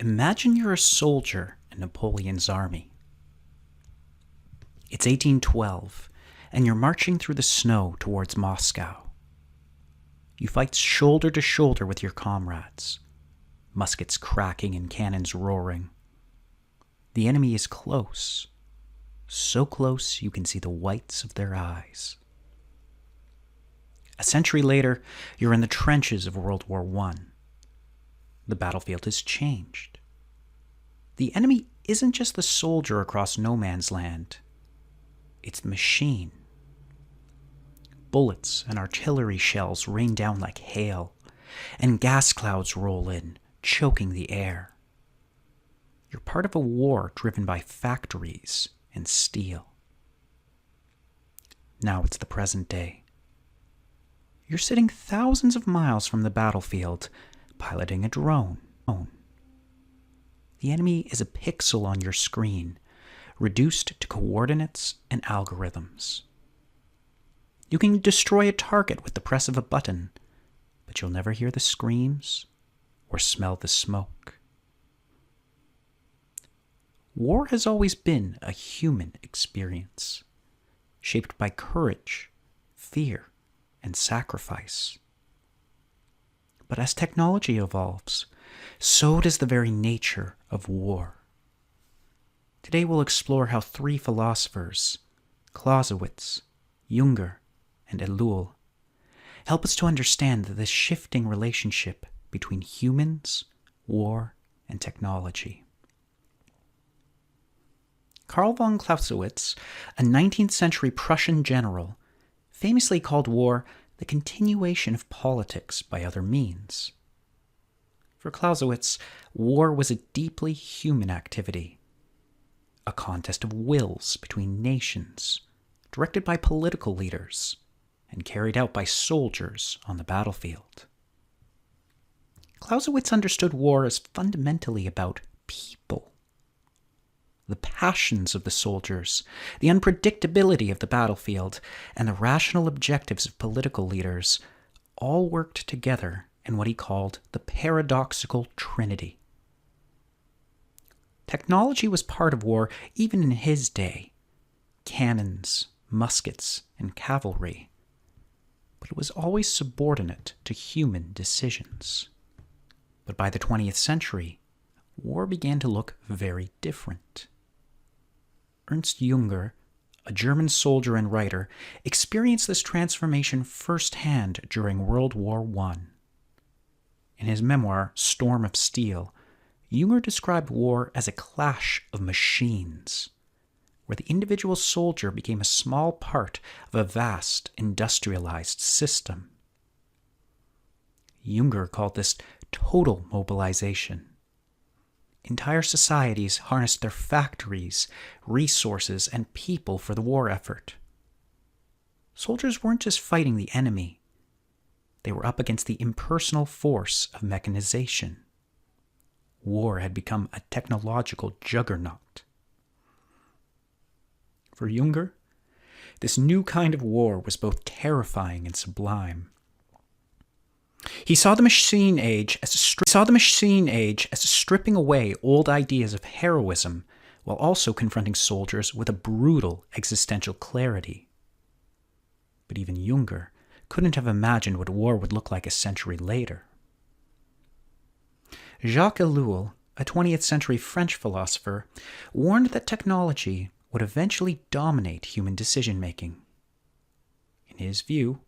Imagine you're a soldier in Napoleon's army. It's 1812, and you're marching through the snow towards Moscow. You fight shoulder to shoulder with your comrades, muskets cracking and cannons roaring. The enemy is close, so close you can see the whites of their eyes. A century later, you're in the trenches of World War I. The battlefield has changed. The enemy isn't just the soldier across no man's land. It's the machine. Bullets and artillery shells rain down like hail, and gas clouds roll in, choking the air. You're part of a war driven by factories and steel. Now it's the present day. You're sitting thousands of miles from the battlefield, piloting a drone. The enemy is a pixel on your screen, reduced to coordinates and algorithms. You can destroy a target with the press of a button, but you'll never hear the screams or smell the smoke. War has always been a human experience, shaped by courage, fear, and sacrifice. But as technology evolves, so does the very nature of war. Today we'll explore how three philosophers, Clausewitz, Junger, and Elull, help us to understand this shifting relationship between humans, war, and technology. Karl von Clausewitz, a 19th century Prussian general, famously called war the continuation of politics by other means. For Clausewitz, war was a deeply human activity, a contest of wills between nations, directed by political leaders and carried out by soldiers on the battlefield. Clausewitz understood war as fundamentally about people. The passions of the soldiers, the unpredictability of the battlefield, and the rational objectives of political leaders all worked together in what he called the paradoxical trinity. Technology was part of war even in his day: cannons, muskets, and cavalry. But it was always subordinate to human decisions. But by the 20th century, war began to look very different. Ernst Junger, a German soldier and writer, experienced this transformation firsthand during World War I. In his memoir, Storm of Steel, Junger described war as a clash of machines, where the individual soldier became a small part of a vast industrialized system. Junger called this total mobilization. Entire societies harnessed their factories, resources, and people for the war effort. Soldiers weren't just fighting the enemy. They were up against the impersonal force of mechanization. War had become a technological juggernaut. For Junger, this new kind of war was both terrifying and sublime. He saw the machine age as a stripping away old ideas of heroism while also confronting soldiers with a brutal existential clarity. But even Junger couldn't have imagined what war would look like a century later. Jacques Elull, a 20th century French philosopher, warned that technology would eventually dominate human decision-making. In his view,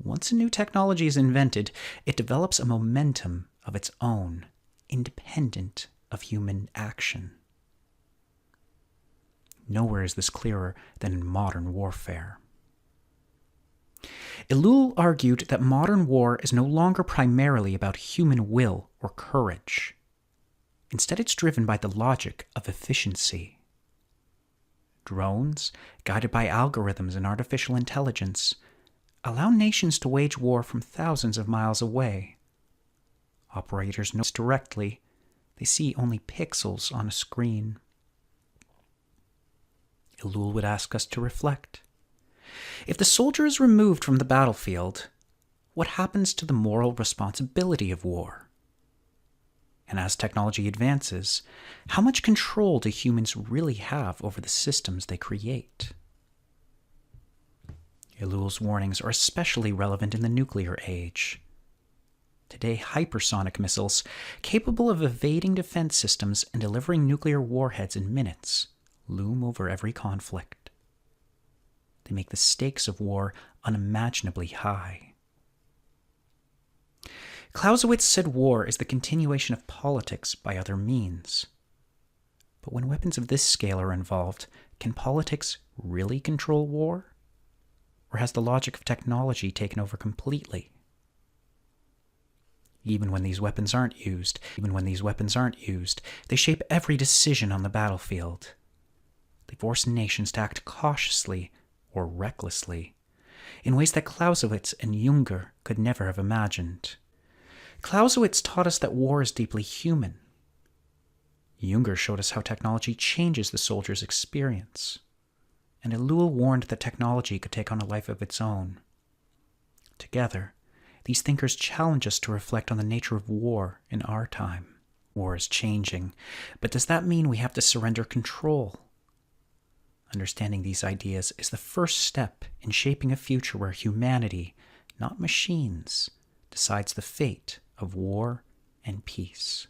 once a new technology is invented, it develops a momentum of its own, independent of human action. Nowhere is this clearer than in modern warfare. Elull argued that modern war is no longer primarily about human will or courage. Instead, it's driven by the logic of efficiency. Drones, guided by algorithms and artificial intelligence, allow nations to wage war from thousands of miles away. Operators know directly. They see only pixels on a screen. Elull would ask us to reflect. If the soldier is removed from the battlefield, what happens to the moral responsibility of war? And as technology advances, how much control do humans really have over the systems they create? Elull's warnings are especially relevant in the nuclear age. Today, hypersonic missiles, capable of evading defense systems and delivering nuclear warheads in minutes, loom over every conflict. They make the stakes of war unimaginably high. Clausewitz said war is the continuation of politics by other means. But when weapons of this scale are involved, can politics really control war? Or has the logic of technology taken over completely? Even when these weapons aren't used, they shape every decision on the battlefield. They force nations to act cautiously or recklessly, in ways that Clausewitz and Junger could never have imagined. Clausewitz taught us that war is deeply human. Junger showed us how technology changes the soldier's experience. And Elull warned that technology could take on a life of its own. Together, these thinkers challenge us to reflect on the nature of war in our time. War is changing, but does that mean we have to surrender control? Understanding these ideas is the first step in shaping a future where humanity, not machines, decides the fate of war and peace.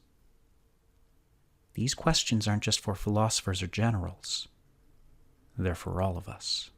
These questions aren't just for philosophers or generals. They're for all of us.